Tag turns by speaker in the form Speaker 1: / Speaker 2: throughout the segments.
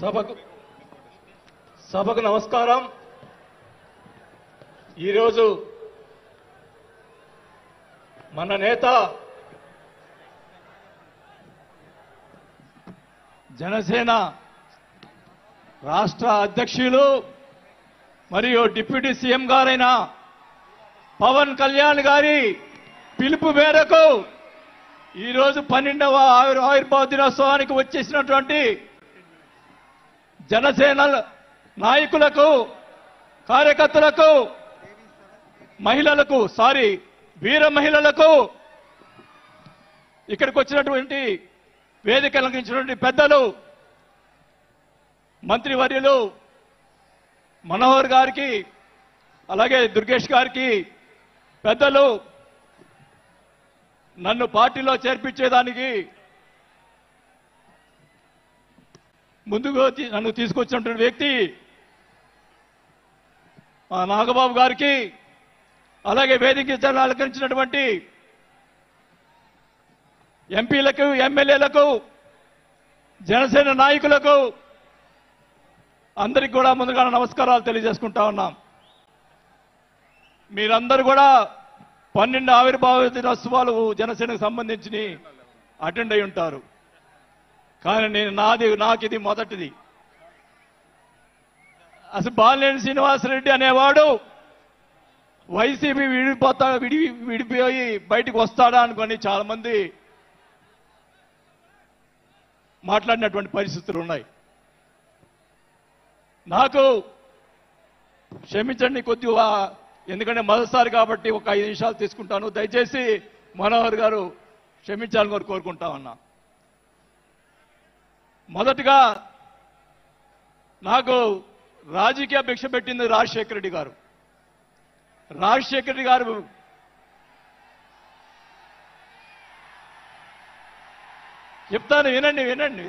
Speaker 1: సభకు నమస్కారం. ఈరోజు మన నేత జనసేన రాష్ట్ర అధ్యక్షులు మరియు డిప్యూటీ సీఎం గారైన పవన్ కళ్యాణ్ గారి పిలుపు మేరకు ఈరోజు 12వ ఆవిర్భావ దినోత్సవానికి వచ్చేసినటువంటి జనసేన నాయకులకు, కార్యకర్తలకు, మహిళలకు, వీర మహిళలకు, ఇక్కడికి వచ్చినటువంటి వేదిక అలంకరించినటువంటి పెద్దలు, మంత్రివర్యులు మనోహర్ గారికి, అలాగే దుర్గేష్ గారికి, పెద్దలు, నన్ను పార్టీలో చేర్పించేదానికి ముందుకు నన్ను తీసుకొచ్చినటువంటి వ్యక్తి మా నాగబాబు గారికి, అలాగే వేదిక అలంకరించినటువంటి ఎంపీలకు, ఎమ్మెల్యేలకు, జనసేన నాయకులకు అందరికీ కూడా ముందుగా నమస్కారాలు తెలియజేసుకుంటా ఉన్నాం. మీరందరూ కూడా 12 ఆవిర్భావ దినోత్సవాలు జనసేనకు సంబంధించి అటెండ్ అయి ఉంటారు. కానీ నాకు ఇది మొదటిది. అసలు బాలినేని శ్రీనివాసరెడ్డి అనేవాడు వైసీపీ విడిపోయి బయటికి వస్తాడా అనుకొని చాలా మంది మాట్లాడినటువంటి పరిస్థితులు ఉన్నాయి. నాకు క్షమించండి కొద్దిగా, ఎందుకంటే మొదటిసారి కాబట్టి ఒక 5 నిమిషాలు తీసుకుంటాను. దయచేసి మనోహర్ గారు క్షమించాలని కోరుకుంటా ఉన్నా. మొదటిగా నాకు రాజకీయ భిక్ష పెట్టింది రాజశేఖర రెడ్డి గారు. రాజశేఖర రెడ్డి గారు చెప్తాను, వినండి.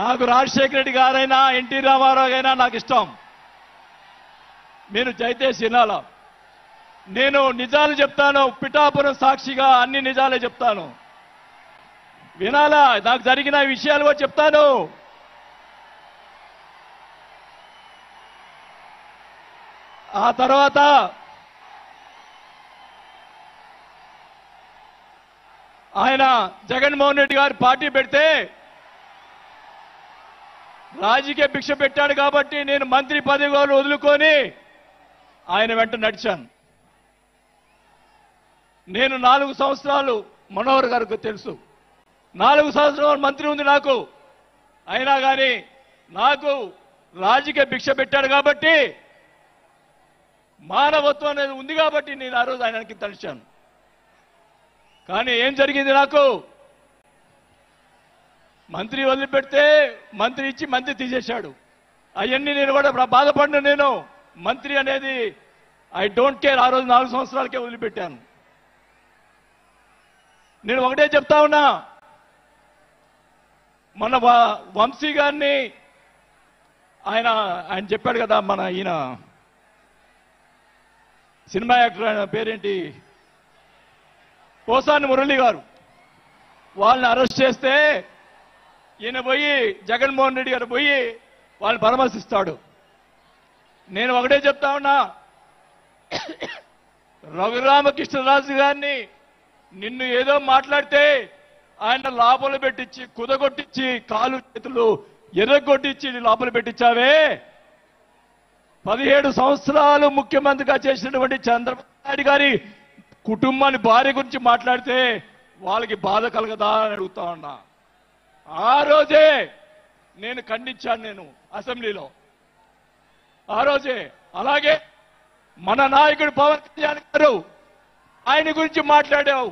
Speaker 1: నాకు రాజశేఖర రెడ్డి గారైనా ఎన్టీ రామారావు అయినా నాకు ఇష్టం. నేను దయచేసి వినాలా. నేను నిజాలు చెప్తాను, పిఠాపురం సాక్షిగా అన్ని నిజాలే చెప్తాను. వినాలా, నాకు జరిగిన విషయాలు కూడా చెప్తాను. ఆ తర్వాత ఆయన జగన్మోహన్ రెడ్డి గారు పార్టీ పెడితే రాజకీయ భిక్ష పెట్టాడు కాబట్టి నేను మంత్రి పదవి వదులుకొని ఆయన వెంట నడిచాను. నేను 4 సంవత్సరాలు, మనోహర్ గారికి తెలుసు, 4 సంవత్సరాలు మంత్రి ఉంది నాకు. అయినా కానీ నాకు రాజకీయ భిక్ష పెట్టాడు కాబట్టి, మానవత్వం అనేది ఉంది కాబట్టి నేను ఆ రోజు ఆయనకి తలిచాను. కానీ ఏం జరిగింది, నాకు మంత్రి వదిలిపెడితే మంత్రి ఇచ్చి మంత్రి తీసేశాడు. అవన్నీ నేను కూడా బాధపడిన. నేను మంత్రి అనేది ఐ డోంట్ కేర్. ఆ రోజు 4 సంవత్సరాలకే వదిలిపెట్టాను. నేను ఒకటే చెప్తా ఉన్నా, మన వంశీ గారిని ఆయన చెప్పాడు కదా, ఈయన సినిమా యాక్టర్, ఆయన పేరేంటి, పోసాని మురళి గారు, వాళ్ళని అరెస్ట్ చేస్తే ఈయన పోయి, జగన్మోహన్ రెడ్డి గారు పోయి వాళ్ళని పరామర్శిస్తాడు. నేను ఒకటే చెప్తా ఉన్నా, రఘురామకృష్ణరాజు గారిని నిన్ను ఏదో మాట్లాడితే ఆయన లోపల పెట్టించి, కుదగొట్టించి, కాలు చేతులు ఎర్రగొట్టించి లోపల పెట్టించావే. 17 సంవత్సరాలు ముఖ్యమంత్రిగా చేసినటువంటి చంద్రబాబు నాయుడు గారి కుటుంబాన్ని, భార్య గురించి మాట్లాడితే వాళ్ళకి బాధ కలగదా అని అడుగుతా ఉన్నా. ఆ రోజే నేను ఖండించాను, నేను అసెంబ్లీలో ఆ రోజే. అలాగే మన నాయకుడు పవన్ కళ్యాణ్ గారు, ఆయన గురించి మాట్లాడావు,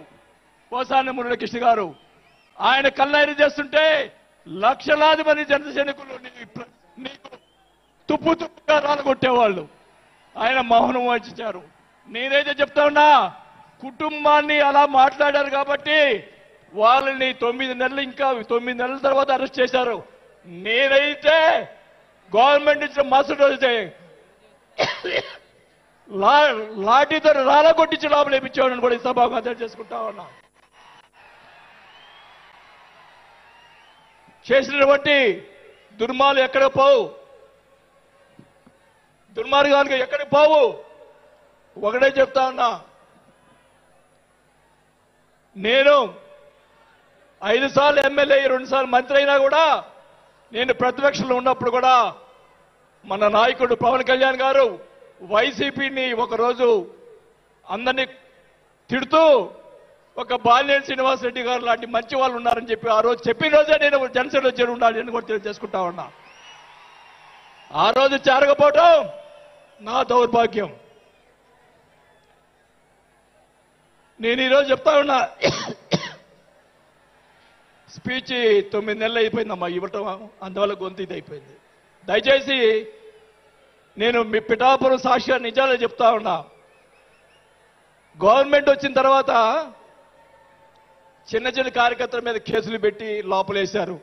Speaker 1: పోసాని మురళీకృష్ణ గారు. ఆయన కళ్ళైన చేస్తుంటే లక్షలాది మంది జన సైనికులు నీకు తుప్పుగా రాలగొట్టేవాళ్ళు. ఆయన మౌనం వహించారు. నేనైతే చెప్తా ఉన్నా, కుటుంబాన్ని అలా మాట్లాడారు కాబట్టి వాళ్ళని 9 నెలలు, ఇంకా 9 నెలల తర్వాత అరెస్ట్ చేశారు. నేనైతే గవర్నమెంట్ ఇచ్చిన మరుసటి రోజే లాఠీతో రాలగొట్టించి లోపల వేయించేవాడిని కూడా ఈ సభకు అర్థం చేసుకుంటా ఉన్నా. చేసినటువంటి దుర్మార్గాలు ఎక్కడ పోవు, దుర్మార్గాలు ఎక్కడ పోవు. ఒకటే చెప్తా ఉన్నా, నేను 5 సార్లు ఎమ్మెల్యే 2 సార్లు మంత్రి అయినా కూడా, నేను ప్రతిపక్షంలో ఉన్నప్పుడు కూడా మన నాయకుడు పవన్ కళ్యాణ్ గారు వైసీపీని ఒకరోజు అందరినీ తిడుతూ ఒక బాలినేని శ్రీనివాసరెడ్డి గారు లాంటి మంచి వాళ్ళు ఉన్నారని చెప్పి ఆ రోజు చెప్పిన రోజే నేను జనసేనలో చేరి ఉండాలి అని కూడా తెలియజేసుకుంటా ఉన్నా. ఆ రోజు చేరకపోవటం నా దౌర్భాగ్యం. నేను ఈరోజు చెప్తా ఉన్నా, స్పీచ్ 9 నెలలు అయిపోయిందమ్మా ఇవ్వటం, అందువల్ల గొంతు ఇది అయిపోయింది. దయచేసి నేను మీ పిఠాపురం సాక్షిగా నిజాలే చెప్తా ఉన్నా. గవర్నమెంట్ వచ్చిన తర్వాత చిన్న చిన్న కార్యకర్తల మీద కేసులు పెట్టి లోపలేశారు.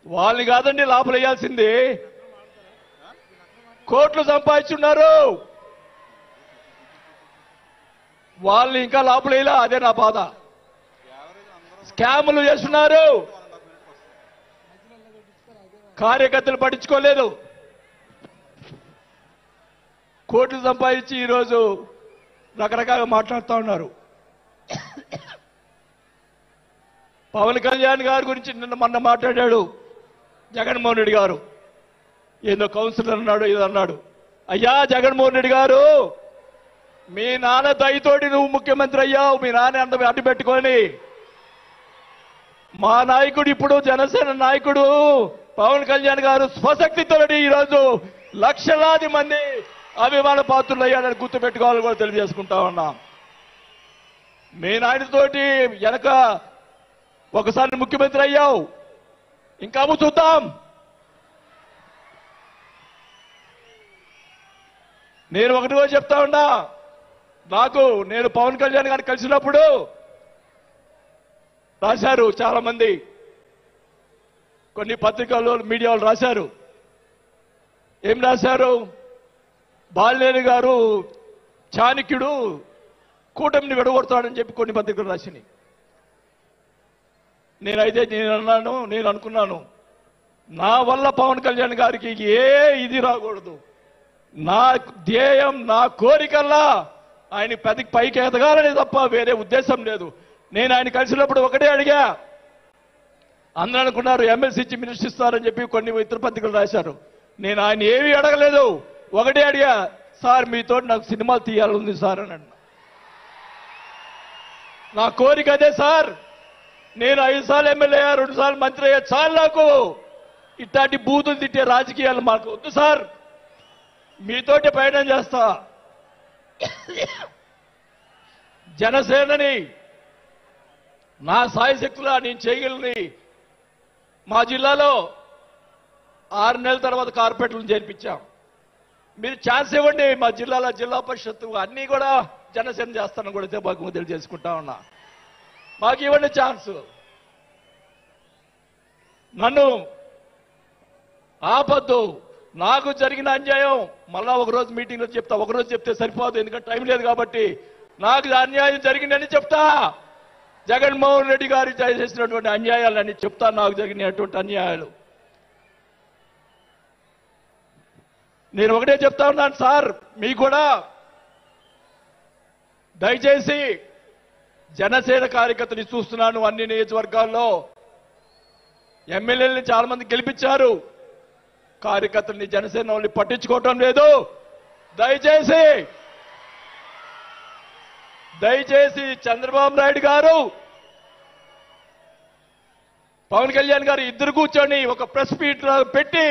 Speaker 1: వాళ్ళని కాదండి లోపలేయాల్సింది, కోట్లు సంపాదించున్నారు. వాళ్ళని ఇంకా లోపలేలా, అదే నా బాధ. స్కాములు చేస్తున్నారు, కార్యకర్తలు పట్టించుకోలేదు. కోట్లు సంపాదించి ఈరోజు రకరకాలుగా మాట్లాడుతూ ఉన్నారు. పవన్ కళ్యాణ్ గారి గురించి మొన్న మాట్లాడాడు జగన్మోహన్ రెడ్డి గారు. ఏదో కౌన్సిలర్ అన్నాడు, ఏదో అన్నాడు. అయ్యా జగన్మోహన్ రెడ్డి గారు, మీ నాన్న దయతోటి నువ్వు ముఖ్యమంత్రి అయ్యావు, మీ నాన్న అంత అడ్డు పెట్టుకొని. మా నాయకుడు ఇప్పుడు జనసేన నాయకుడు పవన్ కళ్యాణ్ గారు స్వశక్తితో ఈరోజు లక్షలాది మంది అభిమాన పాత్రులు అయ్యాడని గుర్తుపెట్టుకోవాలని కూడా తెలియజేసుకుంటా ఉన్నాం. మీ నాయనతోటి వెనక ఒకసారి ముఖ్యమంత్రి అయ్యావు, ఇంకా చూద్దాం. నేను ఒకటి కూడా చెప్తా ఉన్నా, నేను పవన్ కళ్యాణ్ గారిని కలిసినప్పుడు రాశారు చాలా మంది, కొన్ని పత్రికల్లో మీడియాలో రాశారు. ఏం రాశారు? బాలినేని గారు చాణక్యుడు, కూటమిని విడగొడతాడని చెప్పి కొన్ని పత్రికలు రాసినాయి. నేను అనుకున్నాను, నా వల్ల పవన్ కళ్యాణ్ గారికి ఏ ఇది రాకూడదు. నా ధ్యేయం, నా కోరికల్లా ఆయన పైకి ఎదగాలని తప్ప వేరే ఉద్దేశం లేదు. నేను ఆయన కలిసినప్పుడు ఒకటే అడిగా, అందరూ అనుకున్నారు ఎమ్మెల్సీ ఇచ్చి మినిస్టర్ ఇస్తారని చెప్పి కొన్ని ఇతర పత్రికలు రాశారు. నేను ఆయన ఏమీ అడగలేదు, ఒకటే అడిగా, సార్ మీతో నాకు సినిమాలు తీయాలని సార్ అని అన్నా. నా కోరిక అదే సార్. నేను 5 సార్లు ఎమ్మెల్యే అయ్యా, 2 సార్లు మంత్రి అయ్యా, చాలు నాకు ఇట్లాంటి బూతులు తిట్టే రాజకీయాలు మాకు వద్దు సార్, మీతోటి ప్రయాణం చేస్తా. జనసేనని నా సాయశక్తులా నేను చేయగలని. మా జిల్లాలో 6 నెలల తర్వాత కార్పొరేట్లను చేర్పించాం. మీరు ఛాన్స్ ఇవ్వండి, మా జిల్లాలో జిల్లా పరిషత్తు అన్నీ కూడా జనసేన చేస్తానని కూడా మాకు తెలియజేసుకుంటా ఉన్నా. మాకు ఇవ్వండి ఛాన్స్. నన్ను ఆపద్దు. నాకు జరిగిన అన్యాయం మళ్ళా ఒకరోజు మీటింగ్లో చెప్తా. ఒకరోజు చెప్తే సరిపోదు, ఎందుకంటే టైం లేదు కాబట్టి. నాకు అన్యాయం జరిగిందని చెప్తా. జగన్మోహన్ రెడ్డి గారు చేసినటువంటి అన్యాయాలని చెప్తా, నాకు జరిగినటువంటి అన్యాయాలు. నేను ఒకటే చెప్తా ఉన్నాను సార్, మీకు కూడా దయచేసి జనసేన కార్యకర్తని చూస్తున్నాను. అన్ని నియోజకవర్గాల్లో ఎమ్మెల్యేలని చాలా మంది గెలిపించారు, కార్యకర్తల్ని జనసేన వాళ్ళని పట్టించుకోవటం లేదు. దయచేసి చంద్రబాబు నాయుడు గారు, పవన్ కళ్యాణ్ గారు ఇద్దరు కూర్చొని ఒక ప్రెస్ మీట్ పెట్టి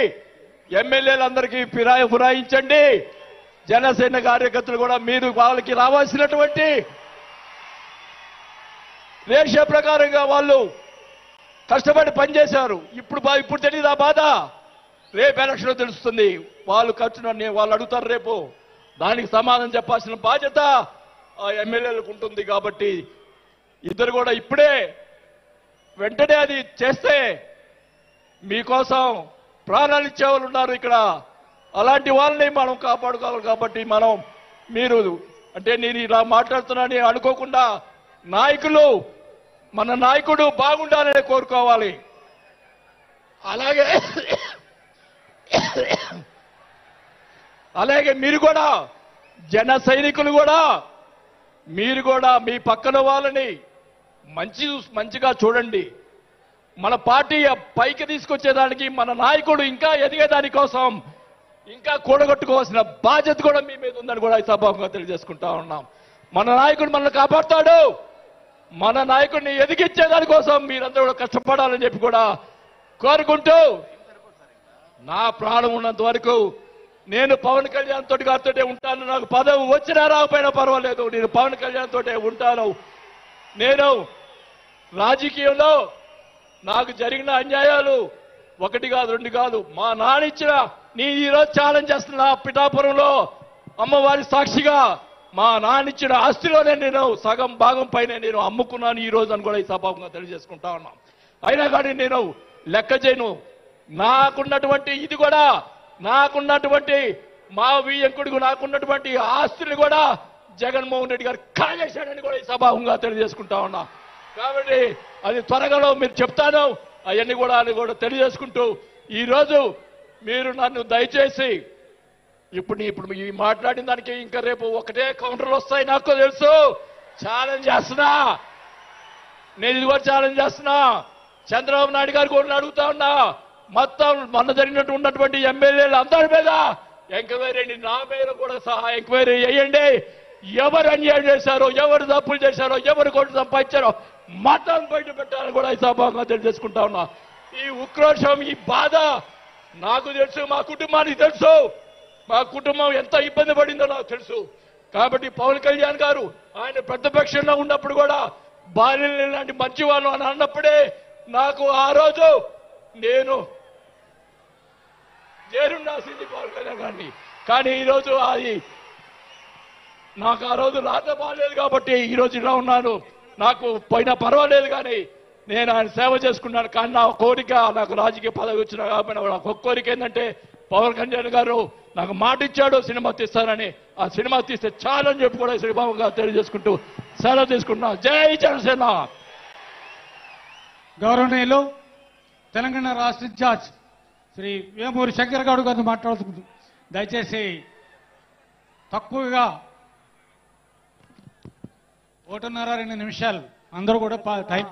Speaker 1: ఎమ్మెల్యేలందరికీ ఫిరాయించండి. జనసేన కార్యకర్తలు కూడా మీరు వాళ్ళకి రావాల్సినటువంటి రేషియో ప్రకారంగా వాళ్ళు కష్టపడి పనిచేశారు. ఇప్పుడు తెలియదు ఆ బాధ. రేపు ఎలక్షన్ తెలుస్తుంది. వాళ్ళు ఖర్చును వాళ్ళు అడుగుతారు రేపు, దానికి సమాధానం చెప్పాల్సిన బాధ్యత ఆ ఎమ్మెల్యేలకు ఉంటుంది. కాబట్టి ఇద్దరు కూడా ఇప్పుడే వెంటనే అది చేస్తే మీకోసం ప్రాణాలు ఇచ్చే వాళ్ళు ఉన్నారు ఇక్కడ. అలాంటి వాళ్ళని మనం కాపాడుకోవాలి. కాబట్టి మీరు అంటే నేను ఇలా మాట్లాడుతున్నానని అనుకోకుండా మన నాయకుడు బాగుండాలని కోరుకోవాలి. అలాగే అలాగే మీరు కూడా జన సైనికులు కూడా మీరు కూడా మీ పక్కన వాళ్ళని మంచిగా చూడండి. మన పార్టీ పైకి తీసుకొచ్చేదానికి మన నాయకుడు ఇంకా ఎదిగేదాని కోసం ఇంకా కూడగొట్టుకోవాల్సిన బాధ్యత కూడా మీ మీద ఉందని కూడా ఈ సభాముఖంగా తెలియజేసుకుంటా ఉన్నాం. మన నాయకుడు మనల్ని కాపాడుతాడు. మన నాయకుడిని ఎదిగించేదాని కోసం మీరందరూ కూడా కష్టపడాలని చెప్పి కూడా కోరుకుంటూ నా ప్రాణం ఉన్నంత వరకు నేను పవన్ కళ్యాణ్ తోటి గారితోటే ఉంటాను. నాకు పదవి వచ్చినా రాకపోయినా పర్వాలేదు, నేను పవన్ కళ్యాణ్ తోటే ఉంటాను. నేను రాజకీయంలో నాకు జరిగిన అన్యాయాలు ఒకటి కాదు రెండు కాదు, మా నానిచ్చిన నీ ఈరోజు ఛాలెంజ్ చేస్తున్నా పిఠాపురంలో అమ్మవారి సాక్షిగా మా నానిచ్చిన ఆస్తిలోనే నేను సగం భాగం పైన నేను అమ్ముకున్నాను ఈ రోజు అని కూడా ఈ సభాముఖంగా తెలియజేసుకుంటా ఉన్నాం. అయినా కానీ నేను లెక్క చేయను. నాకున్నటువంటి ఇది కూడా నాకున్నటువంటి మా వియ్యంకుడికి నాకున్నటువంటి ఆస్తులు కూడా జగన్మోహన్ రెడ్డి గారు కాజేశాడని కూడా ఈ సభాముఖంగా తెలియజేసుకుంటా ఉన్నా. కాబట్టి అది త్వరగా మీరు చెప్తాను అవన్నీ కూడా తెలియజేసుకుంటూ ఈరోజు మీరు నన్ను దయచేసి ఇప్పుడు ఈ మాట్లాడిన దానికి ఇంకా రేపు ఒకటే కౌంటర్లు వస్తాయి నాకు తెలుసు. ఛాలెంజ్ చేస్తున్నా, నేను ఇది కూడా ఛాలెంజ్ చేస్తున్నా. చంద్రబాబు నాయుడు గారు కూడా అడుగుతా ఉన్నా, మొత్తం మొన్న జరిగినట్టు ఉన్నటువంటి ఎమ్మెల్యేలు అందరి మీద ఎంక్వైరీ నా మీద కూడా సహా ఎంక్వైరీ చేయండి. ఎవరు అన్యాయం చేశారో, ఎవరు తప్పులు చేశారో, ఎవరు కోట్లు సంపాదించారో మొత్తం బయట పెట్టాలని కూడా ఈ సభాగా తెలియజేసుకుంటా ఉన్నా. ఈ ఉక్రోషం, ఈ బాధ నాకు తెలుసు, మా కుటుంబానికి తెలుసు. మా కుటుంబం ఎంత ఇబ్బంది పడిందో నాకు తెలుసు. కాబట్టి పవన్ కళ్యాణ్ గారు ఆయన ప్రతిపక్షంలో ఉన్నప్పుడు కూడా బాల్యం లాంటి మంచి వాళ్ళు అని అన్నప్పుడే నాకు ఆ రోజు నేను చేరుండాల్సింది పవన్ కళ్యాణ్ గారిని. కానీ ఈరోజు అది నాకు ఆ రోజు రాత బాగాలేదు కాబట్టి ఈరోజు ఇలా ఉన్నాను. నాకు పోయినా పర్వాలేదు కానీ నేను ఆయన సేవ చేసుకున్నాను. కానీ నా కోరిక, నాకు రాజకీయ పదవి వచ్చినా కాబట్టి నాకు ఒక కోరిక ఏంటంటే పవన్ కళ్యాణ్ గారు నాకు మాట ఇచ్చాడు సినిమా తీస్తానని. ఆ సినిమా తీస్తే చాలని చెప్పి కూడా శ్రీబాబుగా తెలియజేసుకుంటూ సెలవు తీసుకుంటున్నా. జై జనసేన.
Speaker 2: గౌరవనీయులు తెలంగాణ రాష్ట్ర ఇన్ఛార్జ్ శ్రీ వేమూరి శంకర్ గౌడ్ గారిని మాట్లాడుతుంది. దయచేసి తక్కువగా 1.5-2 నిమిషాలు అందరూ కూడా టైం